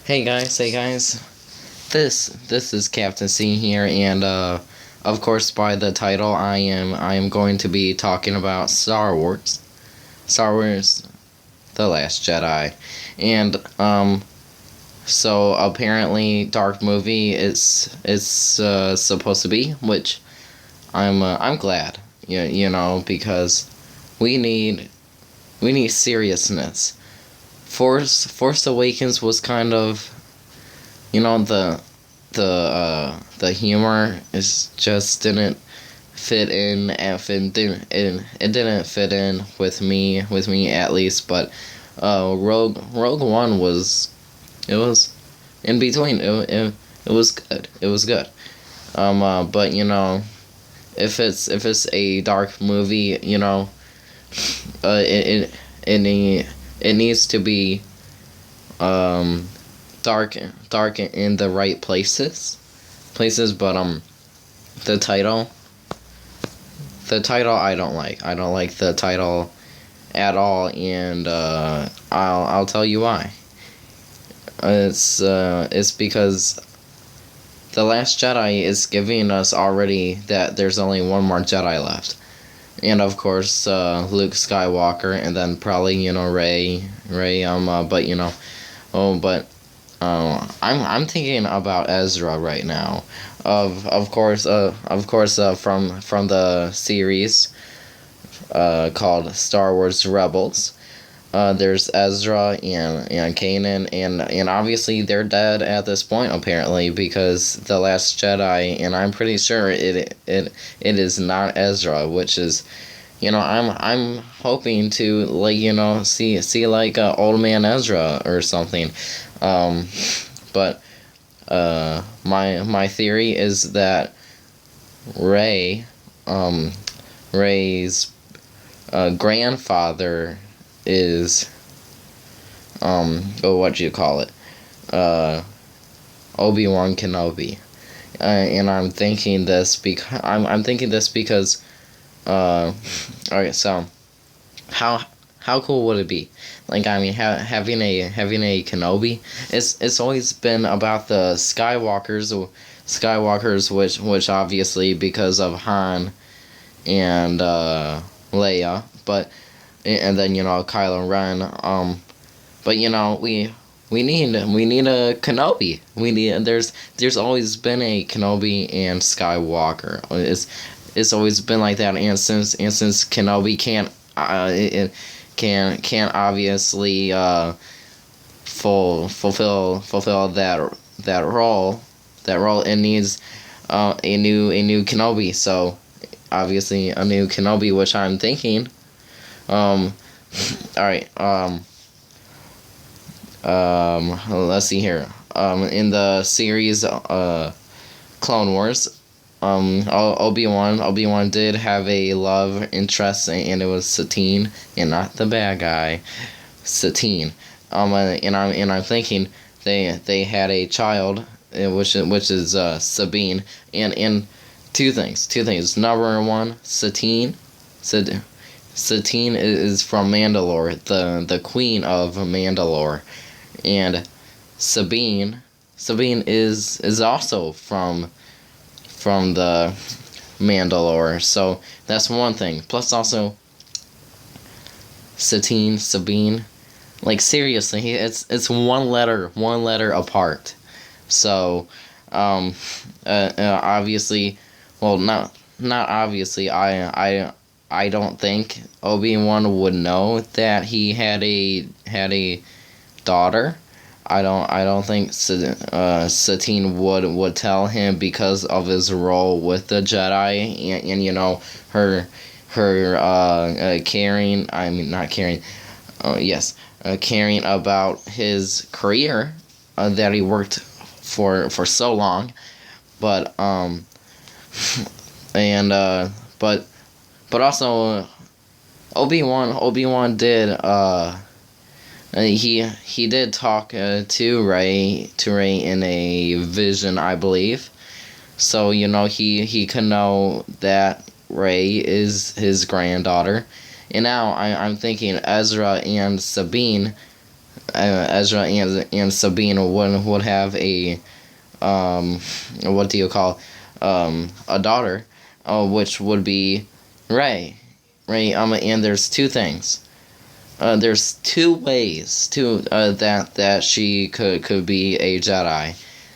Hey guys. This is Captain C here, and of course by the title I am going to be talking about Star Wars, The Last Jedi, and so apparently dark movie is supposed to be, which I'm glad, because we need seriousness. Force Awakens was kind of, the humor is just didn't fit in, and it didn't fit in with me at least. But Rogue One was in between. It was good. It was good. But if it's a dark movie, it needs to be dark in the right places. But the title I don't like. I don't like the title at all, and I'll tell you why. It's because The Last Jedi is giving us already that there's only one more Jedi left. And of course, Luke Skywalker, and then probably, Rey, I'm thinking about Ezra right now. Of course, from the series, called Star Wars Rebels. There's Ezra and Kanan, and obviously they're dead at this point apparently, because The Last Jedi, and I'm pretty sure it is not Ezra, which is, I'm hoping to, see like old man Ezra or something. But my theory is that Rey's grandfather is, what do you call it, Obi-Wan Kenobi. And I'm thinking this because alright, so how cool would it be? Like, I mean, having a Kenobi. It's always been about the Skywalkers, which obviously because of Han and Leia, and then Kylo Ren. But we need a Kenobi. There's always been a Kenobi and Skywalker. It's always been like that, and since Kenobi can't obviously fulfill that role. It needs a new Kenobi. So obviously a new Kenobi, which I'm thinking. All right. Let's see here. In the series, Clone Wars, Obi-Wan did have a love interest, and it was Satine, and not the bad guy, Satine. And I'm thinking they had a child, which is Sabine, and two things. Number one, Satine is from Mandalore, the queen of Mandalore, and Sabine is also from the Mandalore. So that's one thing. Plus also Sabine, like seriously, it's one letter apart. So obviously, well, not obviously, I don't think Obi-Wan would know that he had a daughter. I don't think Satine would tell him, because of his role with the Jedi, and her caring. I mean, not caring. Yes, caring about his career, that he worked for so long. But and but also, Obi-Wan did he did talk to Rey in a vision, I believe. So he could know that Rey is his granddaughter. And now I'm thinking Ezra and Sabine, Ezra and Sabine would have a what do you call a daughter, which would be Rey. Rey. And there's two things. There's two ways that she could be a Jedi.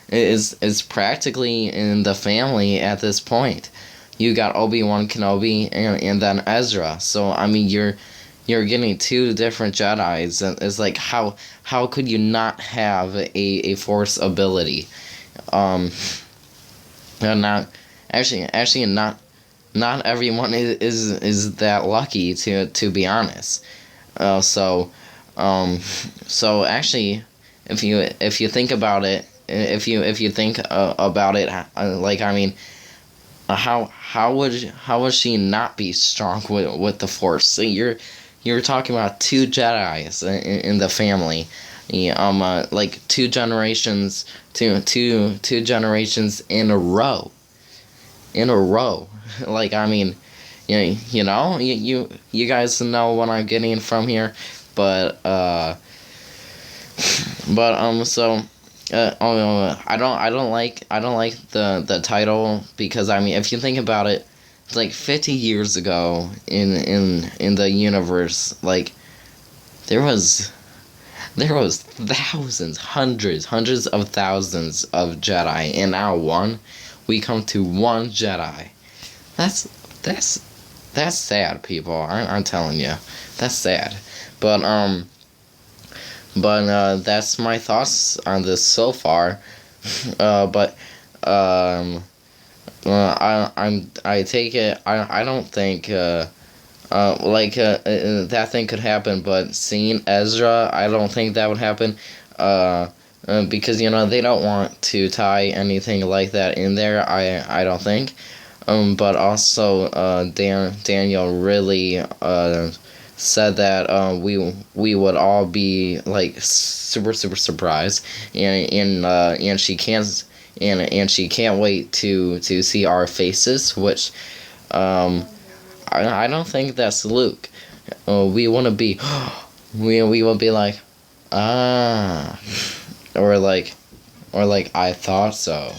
Is practically in the family at this point. You got Obi-Wan Kenobi and then Ezra. So I mean you're getting two different Jedis. It's like how could you not have a Force ability? And not actually not everyone is that lucky to be honest. So actually, if you think about it, if you think about it, like I mean, how would she not be strong with the Force? So you're talking about two Jedi's in the family, like two generations in a row, like I mean. You guys know what I'm getting from here, but so I don't like the title because I mean if you think about it, it's like 50 years ago in the universe, like there was thousands, hundreds of thousands of Jedi, and now we come to one Jedi. That's sad, people. I'm telling you, that's sad. But that's my thoughts on this so far. I take it. I don't think that thing could happen. But seeing Ezra, I don't think that would happen. Because they don't want to tie anything like that in there. I don't think. But also, Daniel really said that we would all be like super surprised, and she can't wait to see our faces, which I don't think that's Luke. We want to be we will be like or like I thought so.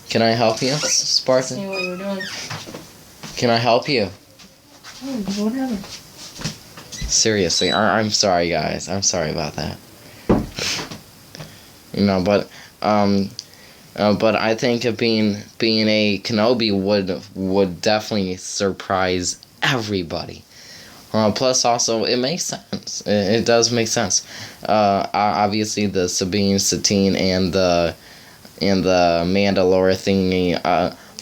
Can I help you, Spartan? See what you're doing. Can I help you? Whatever. Seriously, I'm sorry, guys. I'm sorry about that. But I think of being a Kenobi would definitely surprise everybody. Plus, also, it makes sense. It does make sense. Obviously, the Sabine, Satine, and the Mandalore thingy,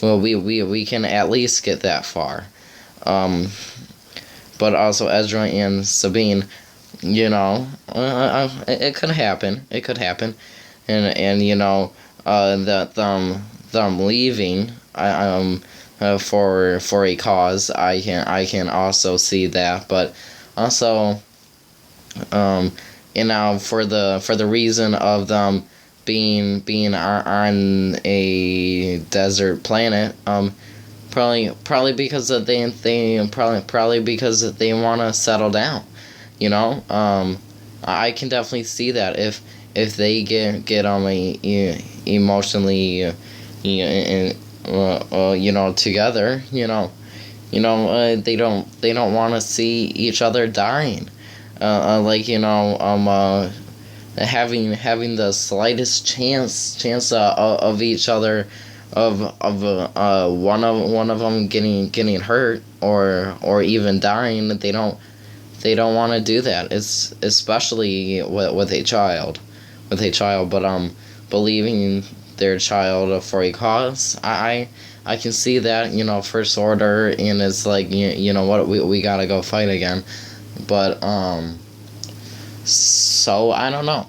well, we can at least get that far. But also Ezra and Sabine, it could happen. It could happen, and that them leaving, for a cause, I can also see that, but also, for the reason of them being on a desert planet, probably because they want to settle down, I can definitely see that if they get emotionally together, they don't want to see each other dying, having the slightest chance of each other, of one of them getting hurt or even dying. They don't want to do that. It's especially with a child, but believing their child for a cause, I can see that, First Order, and it's like, what, we gotta go fight again, but so I don't know.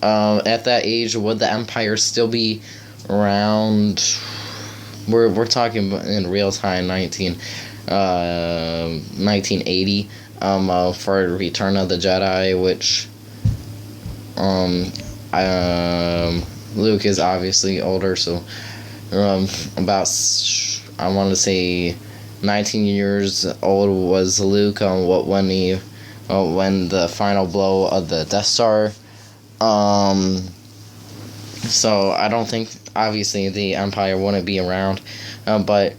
At that age, would the Empire still be around? We're talking in real time, 1980, for Return of the Jedi, which Luke is obviously older, so about, I want to say 19 years old was Luke when when the final blow of the Death Star. So I don't think, obviously, the Empire wouldn't be around, but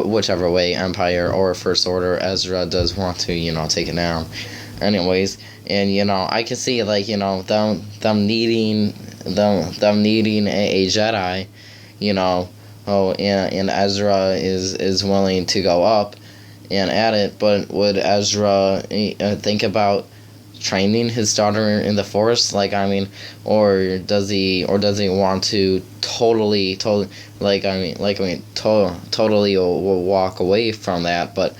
whichever way, Empire or First Order, Ezra does want to take it down. Anyways, and I can see them needing a Jedi, and Ezra is willing to go up and at it, but would Ezra think about training his daughter in the Force? Or does he want to totally walk away from that? But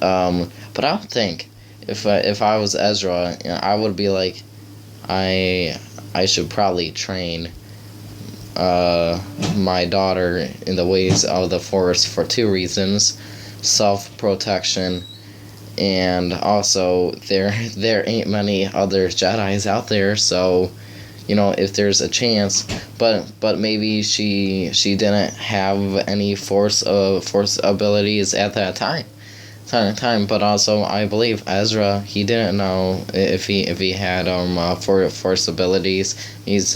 I don't think, if I was Ezra, I would be like, I should probably train my daughter in the ways of the Force for two reasons: self-protection, and also there ain't many other Jedis out there, so if there's a chance. But maybe she didn't have any force abilities at that time. But also, I believe Ezra, he didn't know if he had force abilities. He's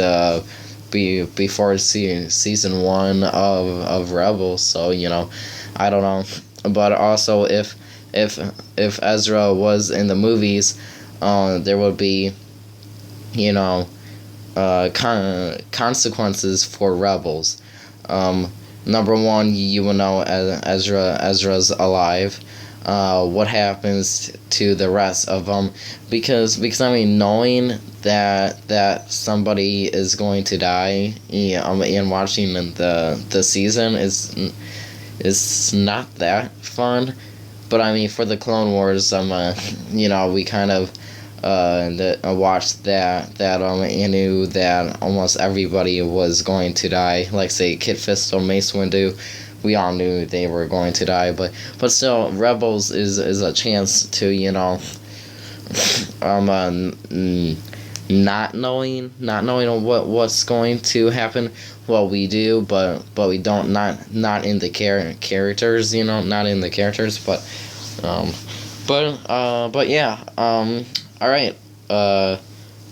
before season 1 of Rebels, so I don't know. But also, if Ezra was in the movies, there would be consequences for Rebels. Number one, you will know Ezra's alive. What happens to the rest of them? Because knowing that somebody is going to die, and watching the season is not that fun. But for the Clone Wars, we kind of watched that and knew that almost everybody was going to die. Like, say, Kit Fisto, Mace Windu, we all knew they were going to die. But still, Rebels is a chance to not knowing what's going to happen. Well, we do, but we don't, not in the characters, not in the characters. But yeah. All right.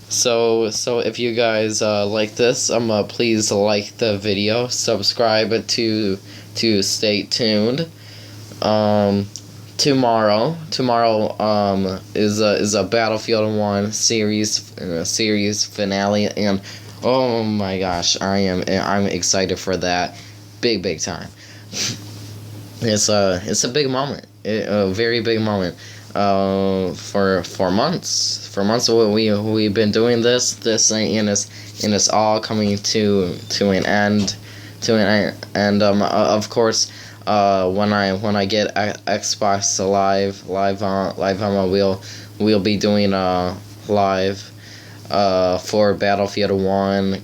So if you guys like this, please like the video, subscribe to stay tuned. Tomorrow is a Battlefield 1 series finale, and oh my gosh, I'm excited for that, big time. It's a big moment, a very big moment. For months we've been doing this, and it's all coming to an end. Of course, when I get Xbox Live we'll be doing live for Battlefield 1,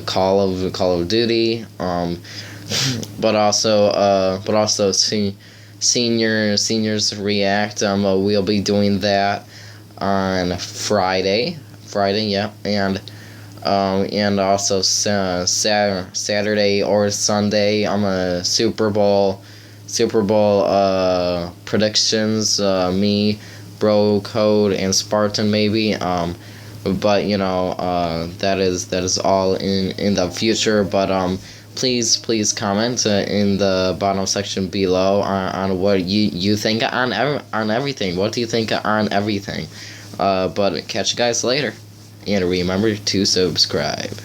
Call of Duty, but also seniors react. We'll be doing that on Friday, yeah, and also Saturday or Sunday. Super Bowl predictions. Me, Bro Code, and Spartan maybe. But that is all in the future. But please comment in the bottom section below on what you think on everything. What do you think on everything? But catch you guys later, and remember to subscribe.